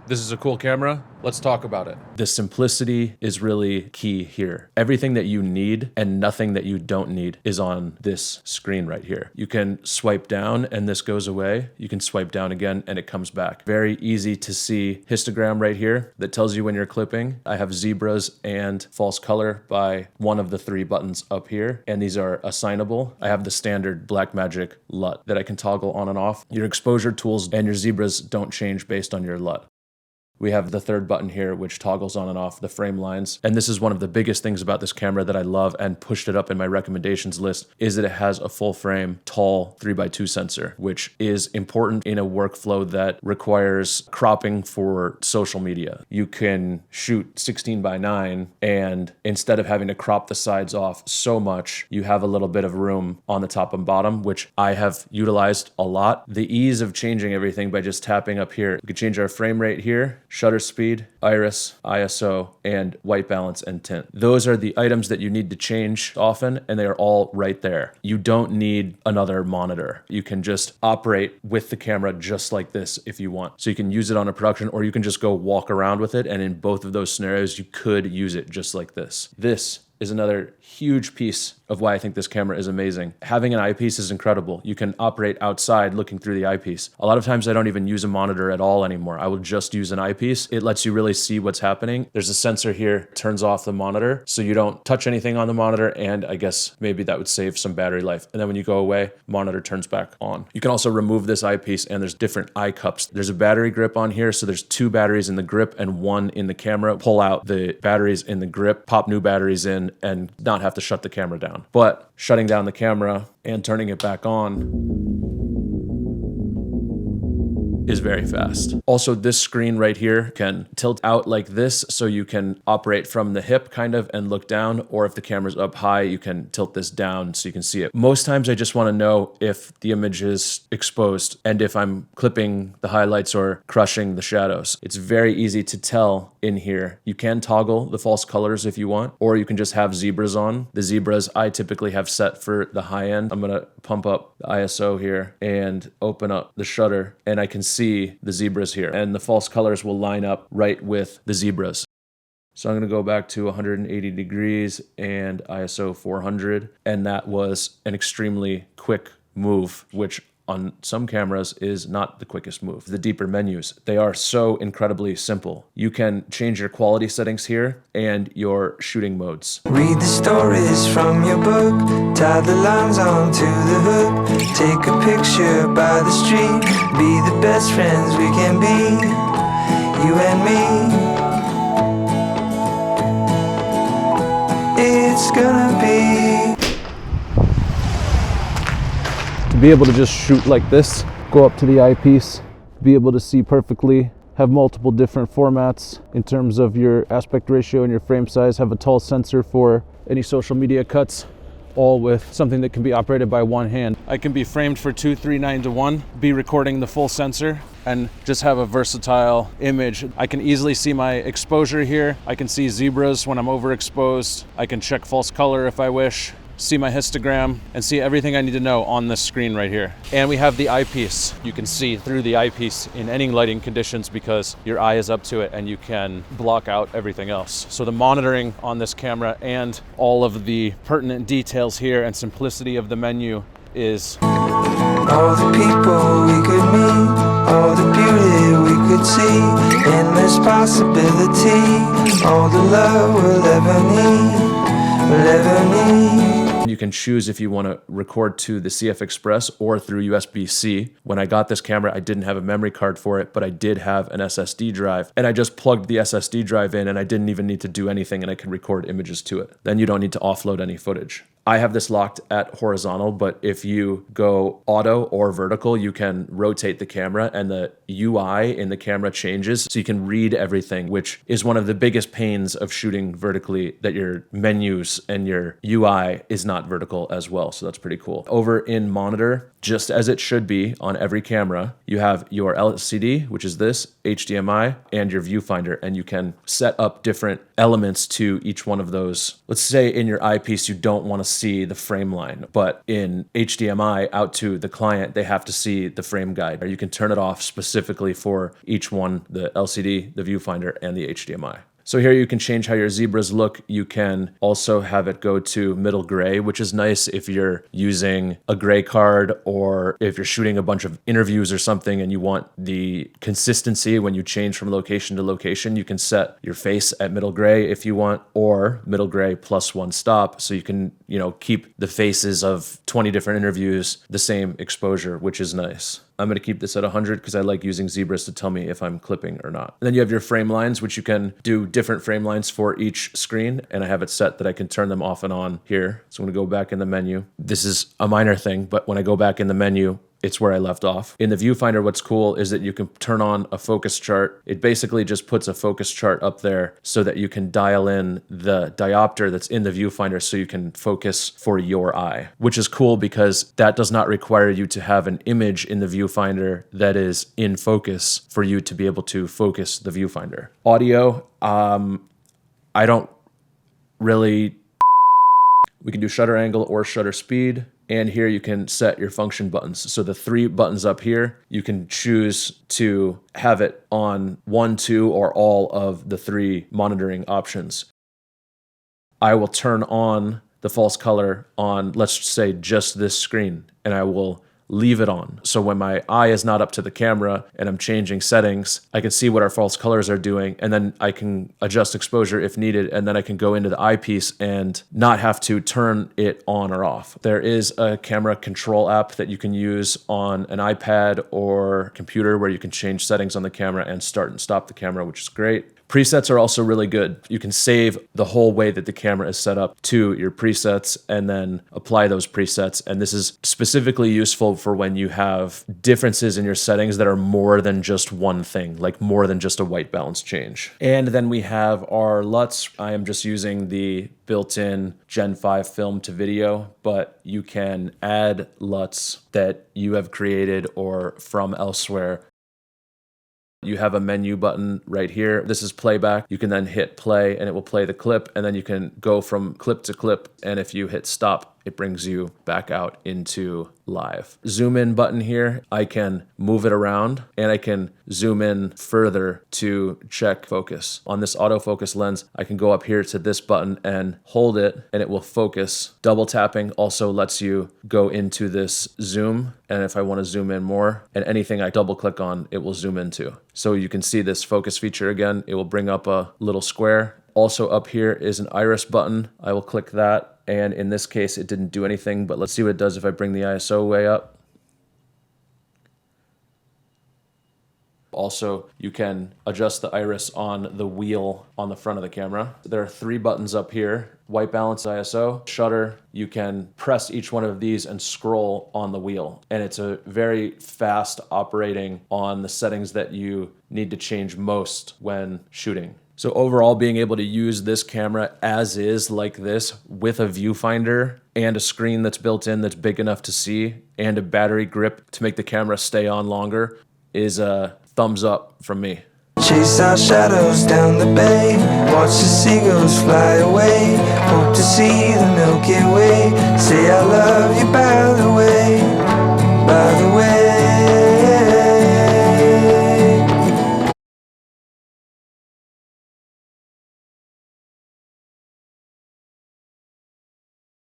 This is a cool camera. Let's talk about it. The simplicity is really key here. Everything that you need and nothing that you don't need is on this screen right here. You can swipe down and this goes away. You can swipe down again and it comes back. Very easy to see histogram right here that tells you when you're clipping. I have zebras and false color by one of the 3 buttons up here, and these are assignable. I have the standard Blackmagic LUT that I can toggle on and off. Your exposure tools and your zebras don't change based on your LUT. We have the 3rd button here, which toggles on and off the frame lines. And this is one of the biggest things about this camera that I love and pushed it up in my recommendations list, is that it has a full frame, tall 3x2 sensor, which is important in a workflow that requires cropping for social media. You can shoot 16:9, and instead of having to crop the sides off so much, you have a little bit of room on the top and bottom, which I have utilized a lot. The ease of changing everything by just tapping up here. We could change our frame rate here, shutter speed, iris, ISO, and white balance and tint. Those are the items that you need to change often, and they are all right there. You don't need another monitor. You can just operate with the camera just like this if you want. So you can use it on a production, or you can just go walk around with it, and in both of those scenarios, you could use it just like this. This is another huge piece of why I think this camera is amazing. Having an eyepiece is incredible. You can operate outside looking through the eyepiece. A lot of times I don't even use a monitor at all anymore. I will just use an eyepiece. It lets you really see what's happening. There's a sensor here, turns off the monitor, so you don't touch anything on the monitor, and I guess maybe that would save some battery life. And then when you go away, monitor turns back on. You can also remove this eyepiece, and there's different eye cups. There's a battery grip on here, so there's 2 batteries in the grip and 1 in the camera. Pull out the batteries in the grip, pop new batteries in, and not have to shut the camera down. But shutting down the camera and turning it back on is very fast. Also, this screen right here can tilt out like this, so you can operate from the hip kind of and look down, or if the camera's up high, you can tilt this down so you can see it. Most times I just want to know if the image is exposed and if I'm clipping the highlights or crushing the shadows. It's very easy to tell in here. You can toggle the false colors if you want, or you can just have zebras on. The zebras I typically have set for the high end. I'm gonna pump up the ISO here and open up the shutter, and I can see the zebras here, and the false colors will line up right with the zebras. So I'm going to go back to 180 degrees and ISO 400, and that was an extremely quick move, which on some cameras is not the quickest move. The deeper menus, they are so incredibly simple. You can change your quality settings here and your shooting modes. Read the stories from your book, tie the lines onto the hook, take a picture by the street, be the best friends we can be, you and me. It's gonna be. To be able to just shoot like this, go up to the eyepiece, be able to see perfectly, have multiple different formats in terms of your aspect ratio and your frame size, have a tall sensor for any social media cuts, all with something that can be operated by one hand. I can be framed for 2, 3, 9 to 1, be recording the full sensor, and just have a versatile image. I can easily see my exposure here. I can see zebras when I'm overexposed. I can check false color if I wish, see my histogram, and see everything I need to know on this screen right here. And we have the eyepiece. You can see through the eyepiece in any lighting conditions because your eye is up to it and you can block out everything else. So the monitoring on this camera and all of the pertinent details here and simplicity of the menu is all the people we could meet, all the beauty we could see, endless possibility, all the love we'll ever need. You can choose if you want to record to the CF Express or through USB-C. When I got this camera, I didn't have a memory card for it, but I did have an SSD drive, and I just plugged the SSD drive in, and I didn't even need to do anything, and I could record images to it. Then you don't need to offload any footage. I have this locked at horizontal, but if you go auto or vertical, you can rotate the camera and the UI in the camera changes so you can read everything, which is one of the biggest pains of shooting vertically, that your menus and your UI is not vertical as well. So that's pretty cool. Over in monitor, just as it should be on every camera, you have your LCD, which is this, HDMI and your viewfinder, and you can set up different elements to each one of those. Let's say in your eyepiece, you don't want to see the frame line, but in HDMI out to the client, they have to see the frame guide. Or you can turn it off specifically for each one, the LCD, the viewfinder, and the HDMI. So here you can change how your zebras look. You can also have it go to middle gray, which is nice if you're using a gray card or if you're shooting a bunch of interviews or something and you want the consistency when you change from location to location. You can set your face at middle gray if you want, or middle gray plus one stop, so you can, keep the faces of 20 different interviews the same exposure, which is nice. I'm going to keep this at 100 because I like using zebras to tell me if I'm clipping or not. And then you have your frame lines, which you can do different frame lines for each screen. And I have it set that I can turn them off and on here. So I'm going to go back in the menu. This is a minor thing, but when I go back in the menu, it's where I left off. In the viewfinder, what's cool is that you can turn on a focus chart. It basically just puts a focus chart up there so that you can dial in the diopter that's in the viewfinder so you can focus for your eye, which is cool because that does not require you to have an image in the viewfinder that is in focus for you to be able to focus the viewfinder. Audio, I don't really... We can do shutter angle or shutter speed. And here you can set your function buttons. So the 3 buttons up here, you can choose to have it on 1, 2, or all of the 3 monitoring options. I will turn on the false color on, let's say, just this screen, and I will leave it on. So when my eye is not up to the camera and I'm changing settings, I can see what our false colors are doing, and then I can adjust exposure if needed, and then I can go into the eyepiece and not have to turn it on or off. There is a camera control app that you can use on an iPad or computer where you can change settings on the camera and start and stop the camera, which is great. Presets are also really good. You can save the whole way that the camera is set up to your presets and then apply those presets. And this is specifically useful for when you have differences in your settings that are more than just one thing, like more than just a white balance change. And then we have our LUTs. I am just using the built-in Gen 5 film to video, but you can add LUTs that you have created or from elsewhere. You have a menu button right here. This is playback. You can then hit play and it will play the clip, and then you can go from clip to clip, and if you hit stop, it brings you back out into live. Zoom in button here, I can move it around and I can zoom in further to check focus. On this autofocus lens, I can go up here to this button and hold it and it will focus. Double tapping also lets you go into this zoom, and if I want to zoom in more, and anything I double click on, it will zoom into. So you can see this focus feature again. It will bring up a little square. Also up here is an iris button. I will click that. And in this case, it didn't do anything, but let's see what it does if I bring the ISO way up. Also, you can adjust the iris on the wheel on the front of the camera. There are 3 buttons up here: white balance, ISO, shutter. You can press each one of these and scroll on the wheel. And it's a very fast operating on the settings that you need to change most when shooting. So overall, being able to use this camera as is, like this, with a viewfinder and a screen that's built in that's big enough to see, and a battery grip to make the camera stay on longer, is a thumbs up from me. Chase our shadows down the bay, watch the seagulls fly away, hope to see the Milky